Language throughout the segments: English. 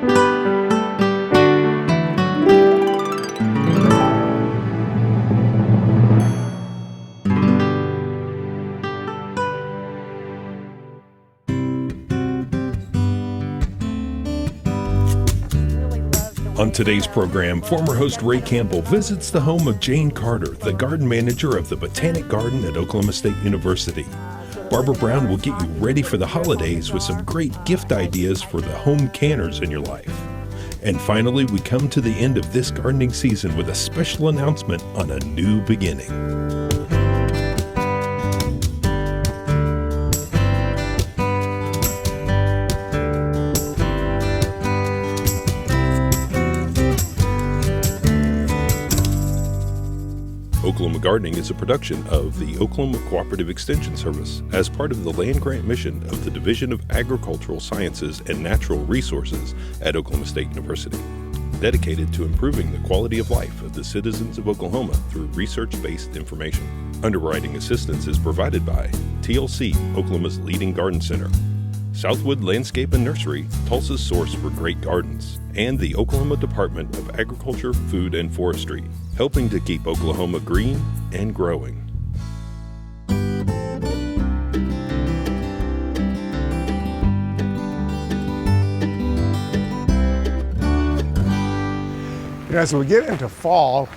On today's program, former host Ray Campbell visits the home of Jane Carter, the garden manager of the Botanic Garden at Oklahoma State University. Barbara Brown will get you ready for the holidays with some great gift ideas for the home canners in your life. And finally, we come to the end of this gardening season with a special announcement on a new beginning. Oklahoma Gardening is a production of the Oklahoma Cooperative Extension Service as part of the land grant mission of the Division of Agricultural Sciences and Natural Resources at Oklahoma State University, dedicated to improving the quality of life of the citizens of Oklahoma through research-based information. Underwriting assistance is provided by TLC, Oklahoma's leading garden center, Southwood Landscape and Nursery, Tulsa's source for great gardens, and the Oklahoma Department of Agriculture, Food, and Forestry, helping to keep Oklahoma green and growing. As we get into fall,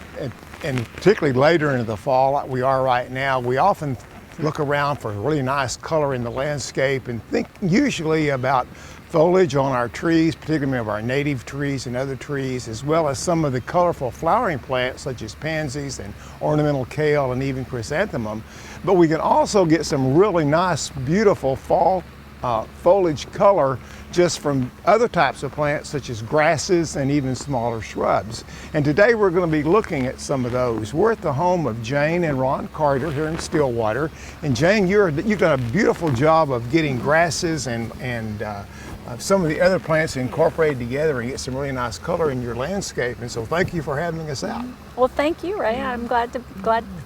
and particularly later into the fall like we are right now, we often look around for really nice color in the landscape and think usually about foliage on our trees, particularly of our native trees and other trees, as well as some of the colorful flowering plants such as pansies and ornamental kale and even chrysanthemum. But we can also get some really nice, beautiful fall foliage color just from other types of plants such as grasses and even smaller shrubs. And today we're going to be looking at some of those. We're at the home of Jane and Ron Carter here in Stillwater. And Jane, you've done a beautiful job of getting grasses and some of the other plants incorporated together and get some really nice color in your landscape. And so thank you for having us out. Well, thank you, Ray. I'm glad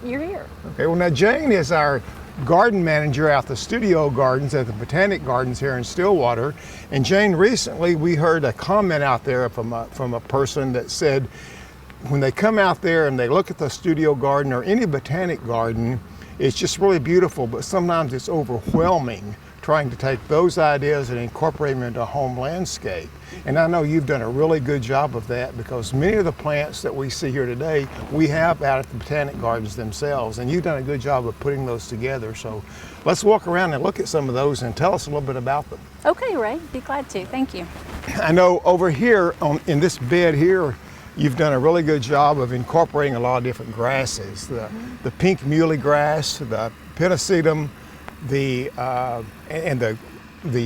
you're here. Okay, well now Jane is our garden manager out the studio gardens at the Botanic Gardens here in Stillwater. And Jane, recently we heard a comment out there from a person that said when they come out there and they look at the studio garden or any botanic garden, it's just really beautiful, but sometimes it's overwhelming trying to take those ideas and incorporate them into a home landscape. And I know you've done a really good job of that because many of the plants that we see here today, we have out at the Botanic Gardens themselves, and you've done a good job of putting those together. So let's walk around and look at some of those and tell us a little bit about them. Okay, Ray, be glad to. Thank you. I know over here in this bed here, you've done a really good job of incorporating a lot of different grasses. The pink muhly grass, the pennisetum, the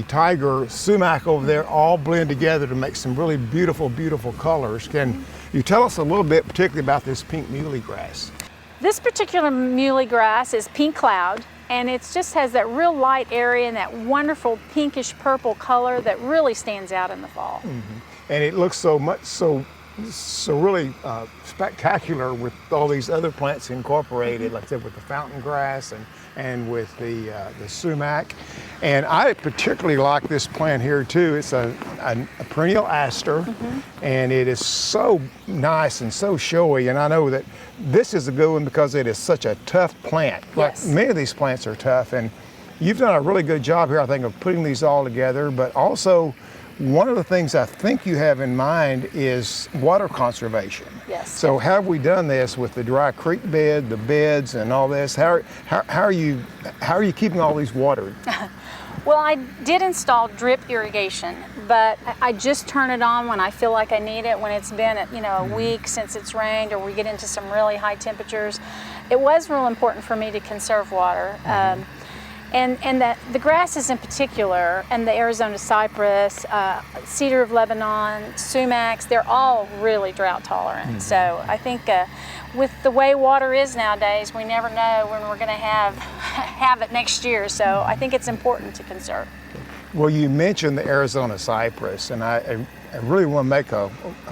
tiger sumac over there all blend together to make some really beautiful, beautiful colors. Can you tell us a little bit particularly about this pink muhly grass? This particular muhly grass is pink cloud, and it just has that real light area and that wonderful pinkish purple color that really stands out in the fall. Mm-hmm. And it looks so really spectacular with all these other plants incorporated, like I said, with the fountain grass and with the sumac. And I particularly like this plant here too. It's a perennial aster, and it is so nice and so showy. And I know that this is a good one because it is such a tough plant. Yes. Like many of these plants are tough, and you've done a really good job here, I think, of putting these all together, but also one of the things I think you have in mind is water conservation. Yes. So how have we done this with the dry creek bed, the beds, and all this? How are you keeping all these watered? Well, I did install drip irrigation, but I just turn it on when I feel like I need it, when it's been a week since it's rained or we get into some really high temperatures. It was real important for me to conserve water. And the grasses in particular, and the Arizona cypress, cedar of Lebanon, sumacs, they're all really drought tolerant. So I think with the way water is nowadays, we never know when we're going to have it next year. So I think it's important to conserve. Well, you mentioned the Arizona cypress, and I really want to make a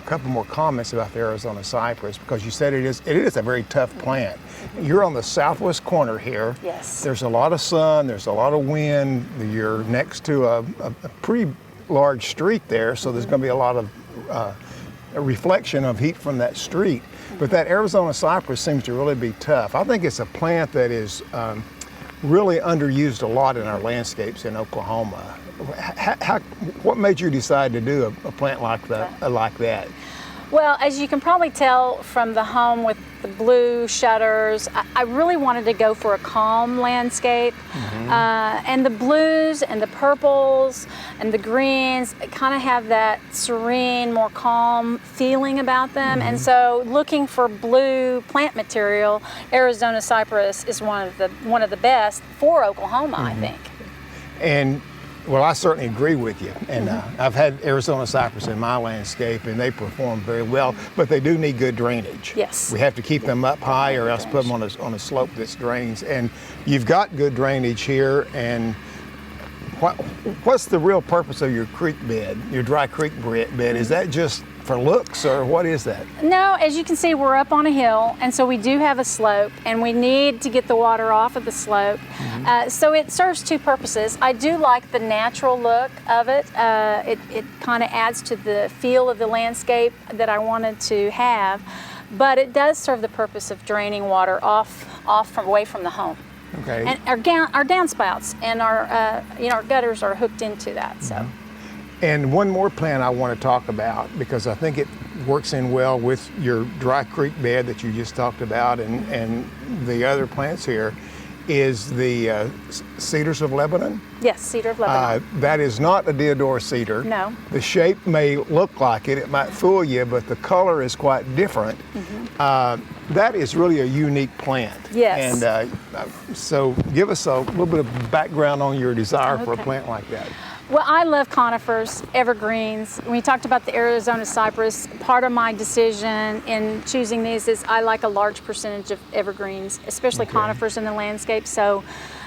couple more comments about the Arizona cypress because you said it is a very tough plant. You're on the southwest corner here. Yes. There's a lot of sun, there's a lot of wind. You're next to a pretty large street there, so there's going to be a lot of a reflection of heat from that street. But that Arizona cypress seems to really be tough. I think it's a plant that is really underused a lot in our landscapes in Oklahoma. What made you decide to do a plant like that? Well, as you can probably tell from the home with the blue shutters, I really wanted to go for a calm landscape. And the blues and the purples and the greens kind of have that serene, more calm feeling about them. And so looking for blue plant material, Arizona cypress is one of the best for Oklahoma, I think. And well, I certainly agree with you. And I've had Arizona cypress in my landscape, and they perform very well, but they do need good drainage. Yes. We have to keep them up high or else put them on a slope that drains. And you've got good drainage here, and what's the real purpose of your creek bed, your dry creek bed? Is that just for looks, or what is that? No, as you can see, we're up on a hill, and so we do have a slope, and we need to get the water off of the slope. So it serves two purposes. I do like the natural look of it. It kind of adds to the feel of the landscape that I wanted to have, but it does serve the purpose of draining water away from the home. Okay. And our downspouts and our gutters are hooked into that. So. And one more plant I want to talk about, because I think it works in well with your dry creek bed that you just talked about, and the other plants here, is the cedars of Lebanon. Yes, cedar of Lebanon. That is not a deodar cedar. No. The shape may look like it might fool you, but the color is quite different. That is really a unique plant. Yes. And so give us a little bit of background on your desire for a plant like that. Well, I love conifers, evergreens. When we talked about the Arizona cypress, part of my decision in choosing these is I like a large percentage of evergreens, especially conifers in the landscape, so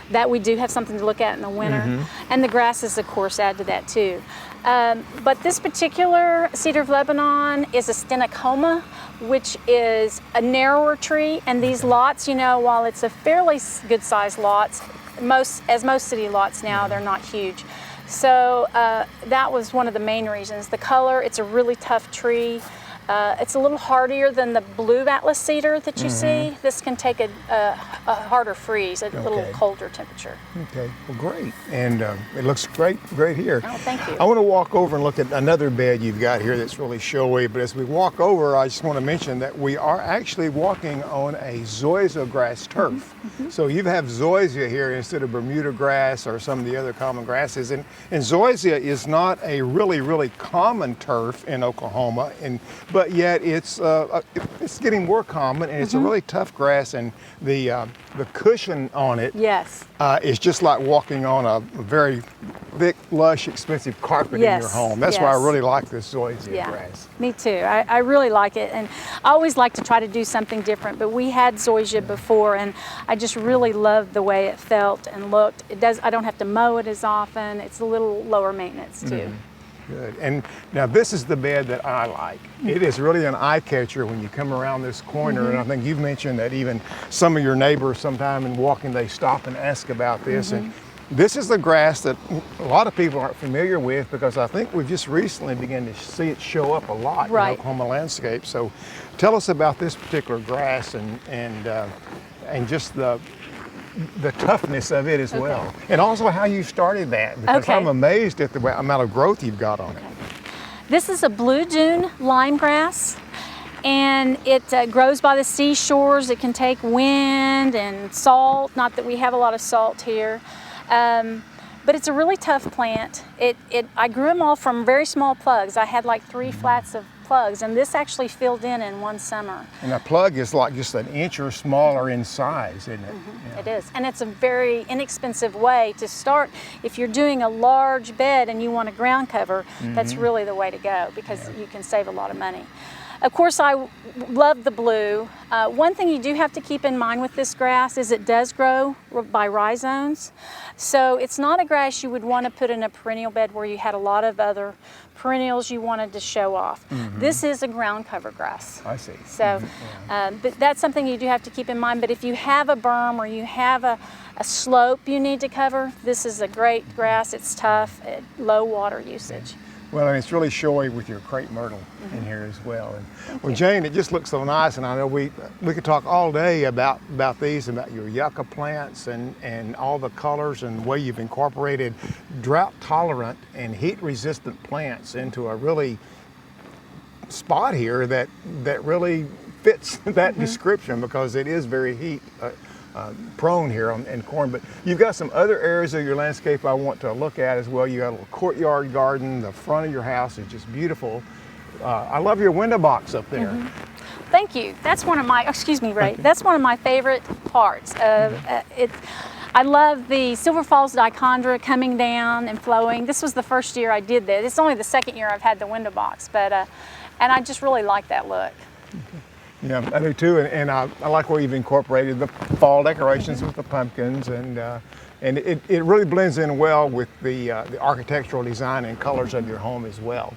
that we do have something to look at in the winter. And the grasses, of course, add to that too. But this particular cedar of Lebanon is a stenocoma, which is a narrower tree. And these lots, while it's a fairly good-sized lots, most city lots now, they're not huge. So that was one of the main reasons. The color, it's a really tough tree. It's a little hardier than the blue Atlas cedar that you see. This can take a harder freeze, a little colder temperature. Okay, well, great. And it looks great here. Oh, thank you. I want to walk over and look at another bed you've got here that's really showy, but as we walk over, I just want to mention that we are actually walking on a zoysia grass turf. So you have zoysia here instead of Bermuda grass or some of the other common grasses. And zoysia is not a really common turf in Oklahoma, but yet it's getting more common, and it's a really tough grass, and the cushion on it is just like walking on a very thick, lush, expensive carpet in your home. That's why I really like this zoysia grass. Me too. I really like it, and I always like to try to do something different, but we had zoysia before, and I just really loved the way it felt and looked. I don't have to mow it as often. It's a little lower maintenance too. Good. And now this is the bed that I like. It is really an eye catcher when you come around this corner, and I think you've mentioned that even some of your neighbors sometime in walking, they stop and ask about this. And this is the grass that a lot of people aren't familiar with, because I think we've just recently begun to see it show up a lot in Oklahoma landscape. So tell us about this particular grass and just the toughness of it as well. And also how you started that, because I'm amazed at the amount of growth you've got on it. This is a blue dune lime grass, and it grows by the seashores. It can take wind and salt, not that we have a lot of salt here. But it's a really tough plant. I grew them all from very small plugs. I had like 3 flats of plugs, and this actually filled in one summer. And a plug is like just an inch or smaller in size, isn't it? It is, and it's a very inexpensive way to start. If you're doing a large bed and you want a ground cover, that's really the way to go, because you can save a lot of money. Of course, I love the blue. One thing you do have to keep in mind with this grass is it does grow by rhizomes. So it's not a grass you would want to put in a perennial bed where you had a lot of other perennials you wanted to show off. This is a ground cover grass. I see. So, but that's something you do have to keep in mind. But if you have a berm or you have a slope you need to cover, this is a great grass. It's tough, low water usage. Well, and it's really showy with your crepe myrtle in here as well. And, well, Jane, it just looks so nice, and I know we could talk all day about these, about your yucca plants and all the colors and the way you've incorporated drought-tolerant and heat-resistant plants into a really spot here that really fits that description, because it is very heat prone here in corn. But you've got some other areas of your landscape I want to look at as well. You got a little courtyard garden. The front of your house is just beautiful. I love your window box up there. Thank you. That's one of my, excuse me, Ray, that's one of my favorite parts. I love the Silver Falls dichondra coming down and flowing. This was the first year I did that. It's only the second year I've had the window box, but and I just really like that look. Yeah, I do too, and I like where you've incorporated the fall decorations with the pumpkins, and it really blends in well with the architectural design and colors of your home as well.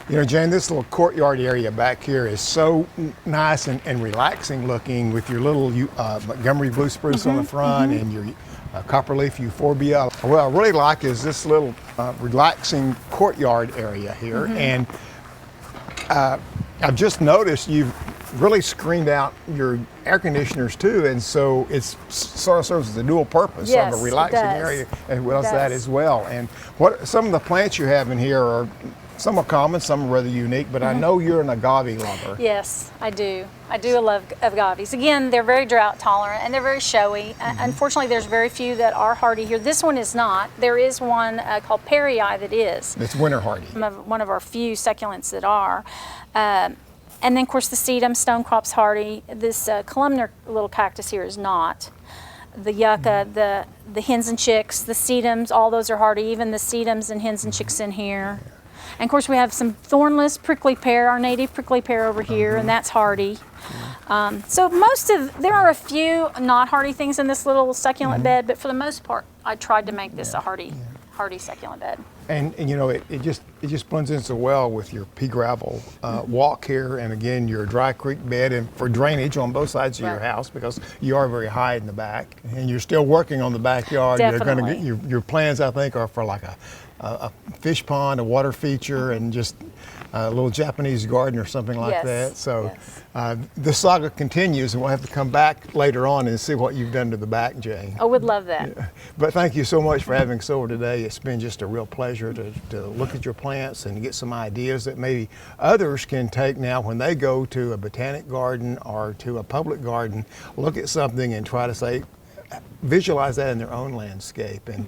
You know, Jane, this little courtyard area back here is so nice and relaxing looking, with your little Montgomery blue spruce on the front and your copperleaf euphorbia. What I really like is this little relaxing courtyard area here, and I've just noticed you've really screened out your air conditioners too, and so it sort of serves as a dual purpose of a relaxing area as well as that as well. And what some of the plants you have in here are, some are common, some are rather unique, but I know you're an agave lover. Yes, I do. I do love agaves. Again, they're very drought tolerant and they're very showy. Unfortunately, there's very few that are hardy here. This one is not. There is one called Perry that is. It's winter hardy. One of our few succulents that are. And then, of course, the sedum, stonecrop's hardy. This columnar little cactus here is not. The yucca, the hens and chicks, the sedums, all those are hardy, even the sedums and hens and chicks in here. And, of course, we have some thornless prickly pear, our native prickly pear over here, and that's hardy. So there are a few not hardy things in this little succulent bed, but for the most part, I tried to make this a hardy succulent bed. And you know, it just blends in so well with your pea gravel walk here, and again your dry creek bed, and for drainage on both sides of your house, because you are very high in the back, and you're still working on the backyard. Definitely. You're going to get your plans, I think, are for like a fish pond, a water feature, and just a little Japanese garden or something like that. So the saga continues, and we'll have to come back later on and see what you've done to the back, Jane. I would love that. Yeah. But thank you so much for having us over today. It's been just a real pleasure to look at your plants and get some ideas that maybe others can take now when they go to a botanic garden or to a public garden, look at something and try to visualize that in their own landscape. And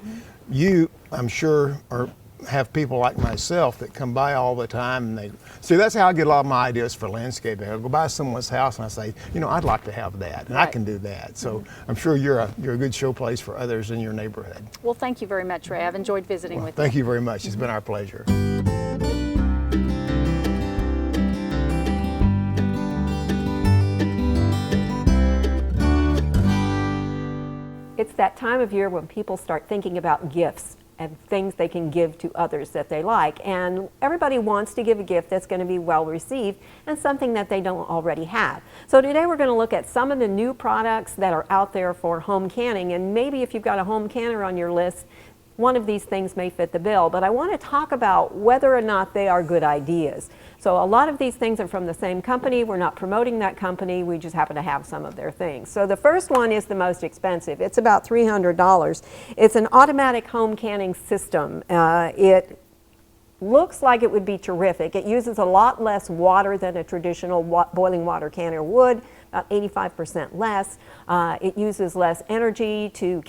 you, I'm sure, have people like myself that come by all the time, and that's how I get a lot of my ideas for landscaping. I go by someone's house and I say, you know, I'd like to have that, and I can do that. So I'm sure you're a good showplace for others in your neighborhood. Well, thank you very much, Ray. I've enjoyed visiting with you. Thank you very much. It's been our pleasure. It's that time of year when people start thinking about gifts and things they can give to others that they like. And everybody wants to give a gift that's going to be well received and something that they don't already have. So today we're going to look at some of the new products that are out there for home canning, and maybe if you've got a home canner on your list, one of these things may fit the bill. But I want to talk about whether or not they are good ideas. So a lot of these things are from the same company. We're not promoting that company. We just happen to have some of their things. So the first one is the most expensive. It's about $300. It's an automatic home canning system. It looks like it would be terrific. It uses a lot less water than a traditional boiling water canner would, about 85% less. It uses less energy to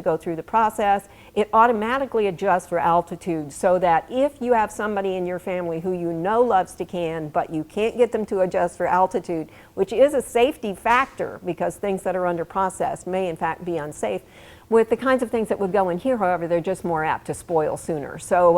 go through the process. It automatically adjusts for altitude, so that if you have somebody in your family who you know loves to can, but you can't get them to adjust for altitude, which is a safety factor because things that are under process may in fact be unsafe, With the kinds of things that would go in here, however, they're just more apt to spoil sooner. So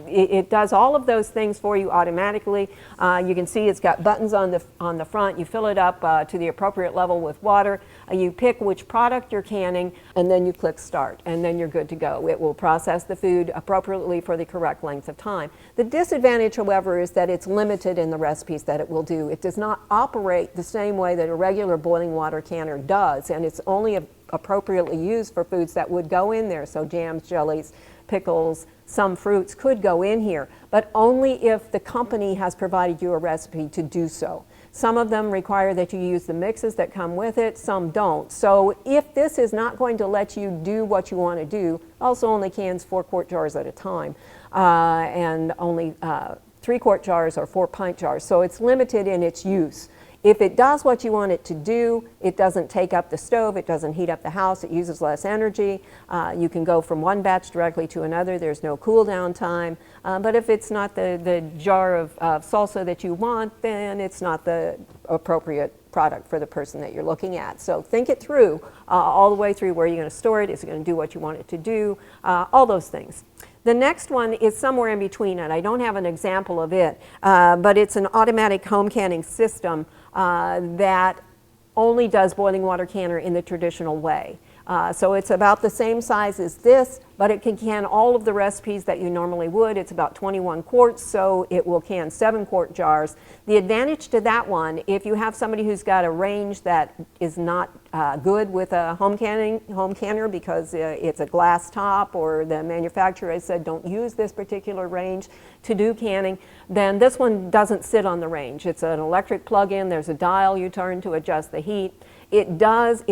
it does all of those things for you automatically. You can see it's got buttons on the front. You fill it up to the appropriate level with water. You pick which product you're canning, and then you click start, and then you're good to go. It will process the food appropriately for the correct length of time. The disadvantage, however, is that it's limited in the recipes that it will do. It does not operate the same way that a regular boiling water canner does, and it's only appropriately used for foods that would go in there. So jams, jellies, pickles, some fruits could go in here, but only if the company has provided you a recipe to do so. Some of them require that you use the mixes that come with it, some don't. So if this is not going to let you do what you want to do, also only cans 4-quart jars at a time, and only 3-quart jars or 4-pint jars. So it's limited in its use. If it does what you want it to do, it doesn't take up the stove, it doesn't heat up the house, it uses less energy. You can go from one batch directly to another, there's no cool down time. But if it's not the jar of salsa that you want, then it's not the appropriate product for the person that you're looking at. So think it through all the way through. Where you're going to store it, is it going to do what you want it to do, all those things. The next one is somewhere in between it. I don't have an example of it, but it's an automatic home canning system that only does boiling water canner in the traditional way. So it's about the same size as this, but it can can all of the recipes that you normally would. It's about 21 quarts, so it will can 7-quart jars. The advantage to that one, if you have somebody who's got a range that is not good with a home canner because it's a glass top, or the manufacturer has said don't use this particular range to do canning, then this one doesn't sit on the range. It's an electric plug-in. There's a dial you turn to adjust the heat. It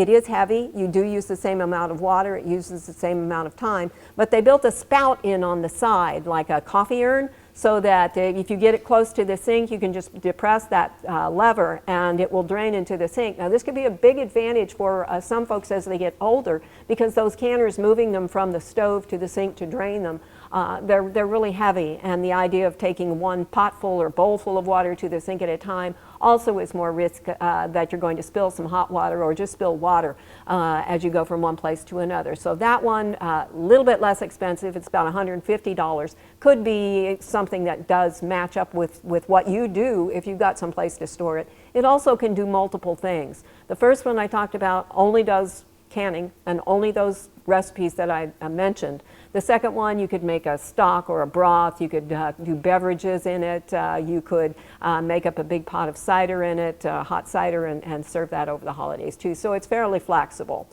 is heavy. You do use the same amount of water. It uses the same amount of time. But they built a spout in on the side, like a coffee urn, so that if you get it close to the sink, you can just depress that lever and it will drain into the sink. Now, this could be a big advantage for some folks as they get older, because those canners, moving them from the stove to the sink to drain them, they're really heavy, and the idea of taking one pot full or bowl full of water to the sink at a time also is more risk that you're going to spill some hot water or just spill water as you go from one place to another. So that one, a little bit less expensive. It's about $150. Could be something that does match up with what you do if you've got some place to store it. It also can do multiple things. The first one I talked about only does canning and only those recipes that I mentioned. The second one, you could make a stock or a broth. You could do beverages in it. You could make up a big pot of cider in it, hot cider, and serve that over the holidays too. So it's fairly flexible.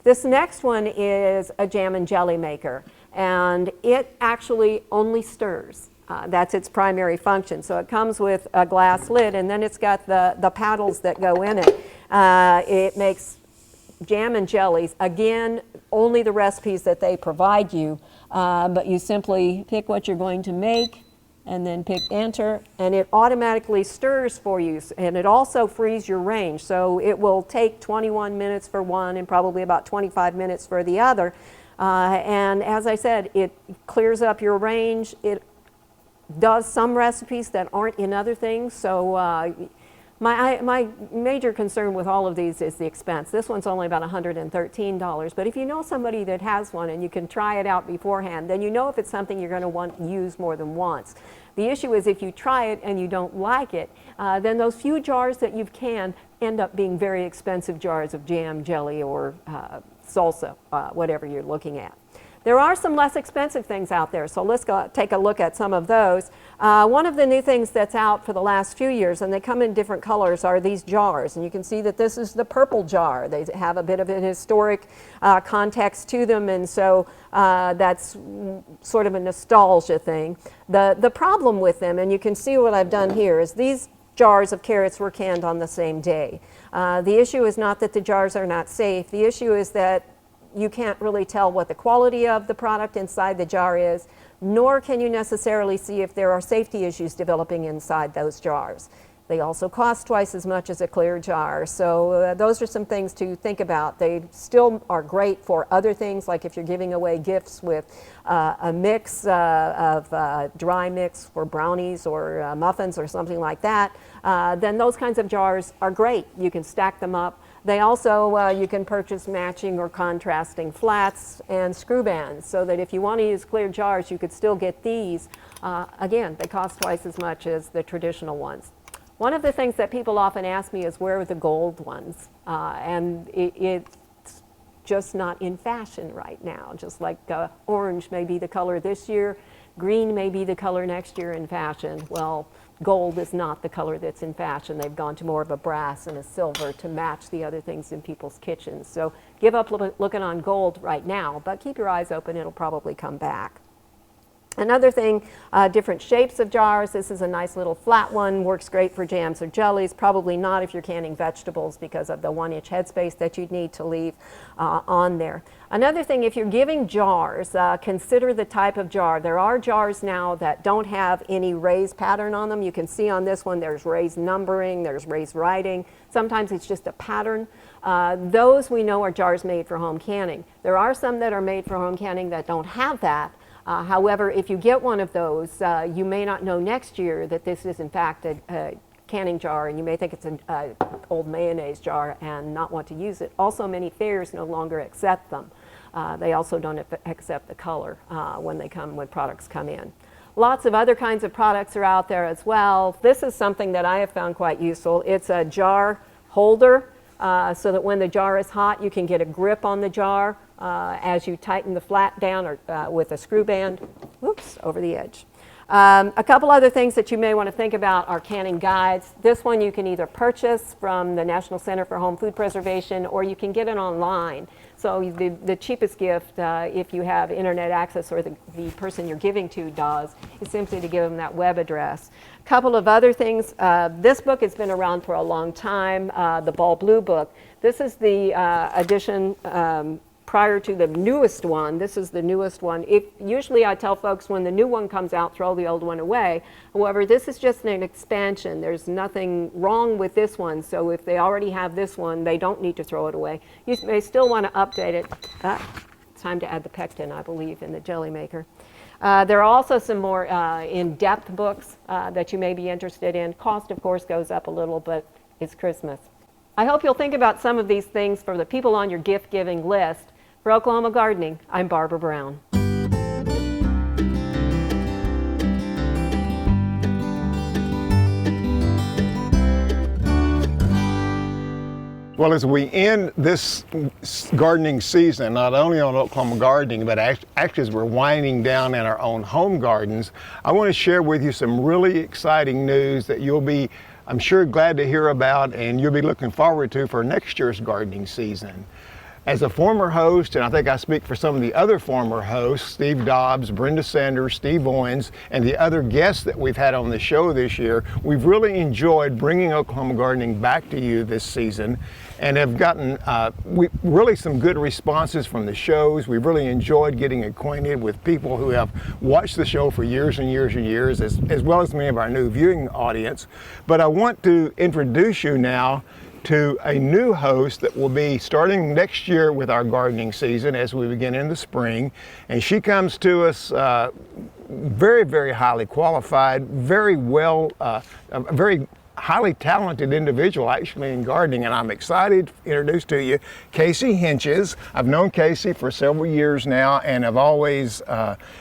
This next one is a jam and jelly maker, and it actually only stirs. That's its primary function. So it comes with a glass lid, and then it's got the paddles that go in it. It makes jam and jellies, again, only the recipes that they provide you, but you simply pick what you're going to make and then pick enter, and it automatically stirs for you, and it also frees your range. So it will take 21 minutes for one and probably about 25 minutes for the other. And as I said, it clears up your range. It does some recipes that aren't in other things. So my major concern with all of these is the expense. This one's only about $113, but if you know somebody that has one and you can try it out beforehand, then you know if it's something you're going to want to use more than once. The issue is if you try it and you don't like it, then those few jars that you've canned end up being very expensive jars of jam, jelly, or salsa, whatever you're looking at. There are some less expensive things out there, so let's go take a look at some of those. One of the new things that's out for the last few years, and they come in different colors, are these jars. And you can see that this is the purple jar. They have a bit of an historic context to them, and so that's sort of a nostalgia thing. The problem with them, and you can see what I've done here, is these jars of carrots were canned on the same day. The issue is not that the jars are not safe. The issue is that you can't really tell what the quality of the product inside the jar is, nor can you necessarily see if there are safety issues developing inside those jars. They also cost twice as much as a clear jar, so those are some things to think about. They still are great for other things, like if you're giving away gifts with a mix of dry mix for brownies or muffins or something like that, then those kinds of jars are great. You can stack them up. They also, you can purchase matching or contrasting flats and screw bands, so that if you want to use clear jars, you could still get these. Again, they cost twice as much as the traditional ones. One of the things that people often ask me is, where are the gold ones? And it's just not in fashion right now. Just like orange may be the color this year, green may be the color next year in fashion. Well, gold is not the color that's in fashion. They've gone to more of a brass and a silver to match the other things in people's kitchens. So give up looking on gold right now, but keep your eyes open, it'll probably come back. Another thing, different shapes of jars. This is a nice little flat one, works great for jams or jellies, probably not if you're canning vegetables because of the 1-inch headspace that you'd need to leave on there. Another thing, if you're giving jars, consider the type of jar. There are jars now that don't have any raised pattern on them. You can see on this one there's raised numbering, there's raised writing. Sometimes it's just a pattern. Those we know are jars made for home canning. There are some that are made for home canning that don't have that. However, if you get one of those, you may not know next year that this is in fact a canning jar, and you may think it's an old mayonnaise jar and not want to use it. Also, many fairs no longer accept them. They also don't accept the color when products come in. Lots of other kinds of products are out there as well. This is something that I have found quite useful. It's a jar holder, so that when the jar is hot, you can get a grip on the jar as you tighten the flat down or with a screw band, whoops, over the edge. A couple other things that you may want to think about are canning guides. This one you can either purchase from the National Center for Home Food Preservation, or you can get it online. So the cheapest gift, if you have internet access or the person you're giving to does, is simply to give them that web address. A couple of other things. This book has been around for a long time, the Ball Blue book. This is the edition prior to the newest one. This is the newest one. Usually I tell folks when the new one comes out, throw the old one away. However, this is just an expansion. There's nothing wrong with this one, so if they already have this one, they don't need to throw it away. You may still want to update it. It's time to add the pectin, I believe, in the jelly maker. There are also some more in-depth books that you may be interested in. Cost, of course, goes up a little, but it's Christmas. I hope you'll think about some of these things for the people on your gift-giving list. For Oklahoma Gardening, I'm Barbara Brown. Well, as we end this gardening season, not only on Oklahoma Gardening, but actually as we're winding down in our own home gardens, I want to share with you some really exciting news that you'll be, I'm sure, glad to hear about, and you'll be looking forward to for next year's gardening season. As a former host, and I think I speak for some of the other former hosts, Steve Dobbs, Brenda Sanders, Steve Owens, and the other guests that we've had on the show this year, we've really enjoyed bringing Oklahoma Gardening back to you this season and have gotten really some good responses from the shows. We've really enjoyed getting acquainted with people who have watched the show for years and years and years, as well as many of our new viewing audience. But I want to introduce you now to a new host that will be starting next year with our gardening season as we begin in the spring. And she comes to us very, very highly qualified, very well, a very highly talented individual actually in gardening, and I'm excited to introduce to you Casey Hentges. I've known Casey for several years now and have always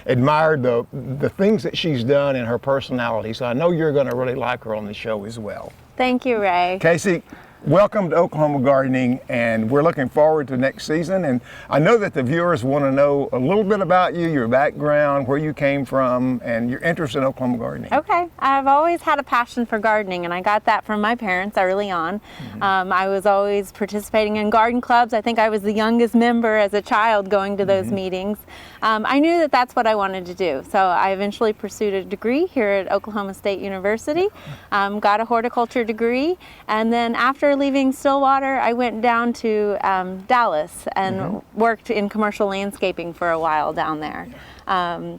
admired the things that she's done and her personality, so I know you're going to really like her on the show as well. Thank you, Ray. Casey, welcome to Oklahoma Gardening, and we're looking forward to next season. And I know that the viewers want to know a little bit about you, your background, where you came from, and your interest in Oklahoma gardening. Okay, I've always had a passion for gardening, and I got that from my parents early on. Mm-hmm. I was always participating in garden clubs. I think I was the youngest member as a child going to those meetings. I knew that that's what I wanted to do, so I eventually pursued a degree here at Oklahoma State University, got a horticulture degree, and then after leaving Stillwater, I went down to Dallas and worked in commercial landscaping for a while down there.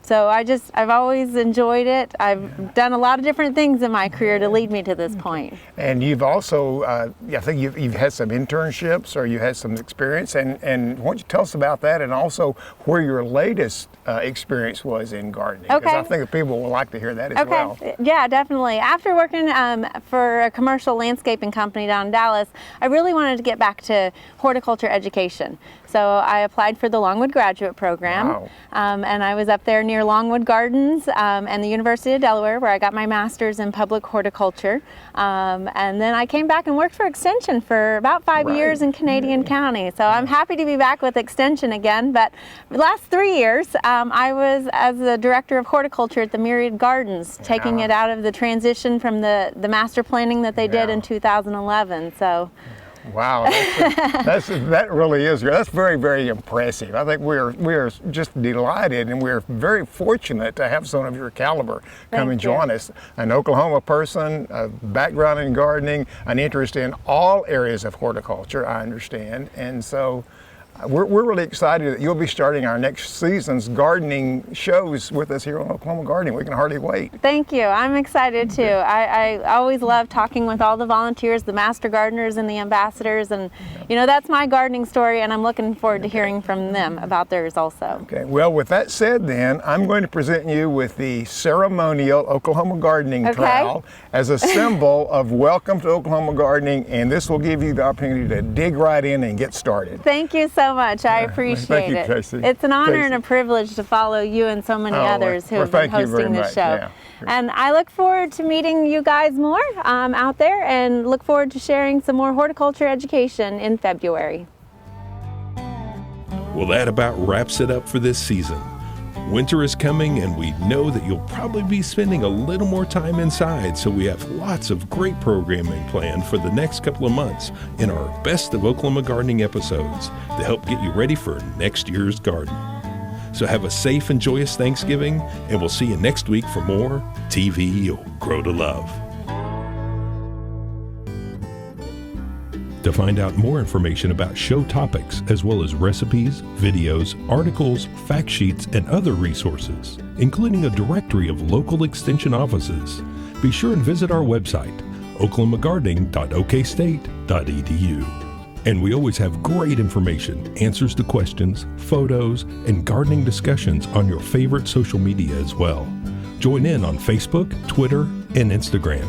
So I've always enjoyed it. I've done a lot of different things in my career to lead me to this point. And you've also, I think you've had some internships, or you had some experience, and why don't you tell us about that, and also where your latest experience was in gardening, because Okay. I think the people will like to hear that as well. Yeah, definitely. After working for a commercial landscaping company down in Dallas, I really wanted to get back to horticulture education. So I applied for the Longwood Graduate Program, Wow. And I was up there near Longwood Gardens and the University of Delaware, where I got my master's in public horticulture. And then I came back and worked for Extension for about 5 Right. years in Canadian County. So I'm happy to be back with Extension again. But the last 3 years, I was as the director of horticulture at the Myriad Gardens, taking Yeah. it out of the transition from the master planning that they did Yeah. in 2011. So. Wow, that really is. That's very, very impressive. I think we're just delighted, and we're very fortunate to have someone of your caliber come and join us. An Oklahoma person, a background in gardening, an interest in all areas of horticulture, I understand, and so we're really excited that you'll be starting our next season's gardening shows with us here on Oklahoma Gardening. We can hardly wait. Thank you. I'm excited too. I always love talking with all the volunteers, the master gardeners and the ambassadors, and that's my gardening story, and I'm looking forward to hearing from them about theirs also. Okay, well, with that said then, I'm going to present you with the ceremonial Oklahoma Gardening Trowel as a symbol of welcome to Oklahoma Gardening, and this will give you the opportunity to dig right in and get started. Thank you so much. I appreciate Thank you, it. Casey. It's an honor Casey. and a privilege to follow you and so many others who well, have been thank you very hosting this much. show. Yeah. And I look forward to meeting you guys more out there, and look forward to sharing some more horticulture education in February. Well, that about wraps it up for this season. Winter is coming, and we know that you'll probably be spending a little more time inside, so we have lots of great programming planned for the next couple of months in our Best of Oklahoma Gardening episodes to help get you ready for next year's garden. So have a safe and joyous Thanksgiving, and we'll see you next week for more TV You'll Grow to Love. To find out more information about show topics, as well as recipes, videos, articles, fact sheets, and other resources, including a directory of local extension offices, be sure and visit our website, oklahomagardening.okstate.edu. And we always have great information, answers to questions, photos, and gardening discussions on your favorite social media as well. Join in on Facebook, Twitter, and Instagram.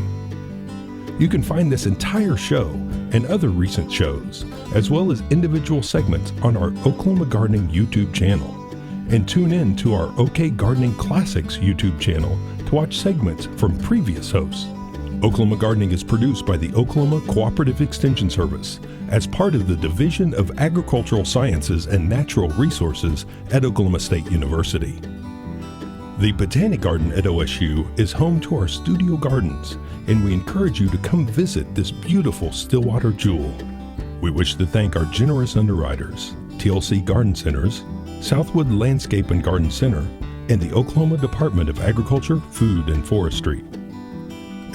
You can find this entire show and other recent shows, as well as individual segments on our Oklahoma Gardening YouTube channel. And tune in to our OK Gardening Classics YouTube channel to watch segments from previous hosts. Oklahoma Gardening is produced by the Oklahoma Cooperative Extension Service as part of the Division of Agricultural Sciences and Natural Resources at Oklahoma State University. The Botanic Garden at OSU is home to our studio gardens, and we encourage you to come visit this beautiful Stillwater jewel. We wish to thank our generous underwriters, TLC Garden Centers, Southwood Landscape and Garden Center, and the Oklahoma Department of Agriculture, Food, and Forestry.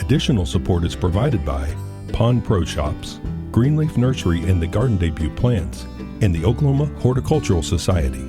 Additional support is provided by Pond Pro Shops, Greenleaf Nursery and the Garden Debut Plants, and the Oklahoma Horticultural Society.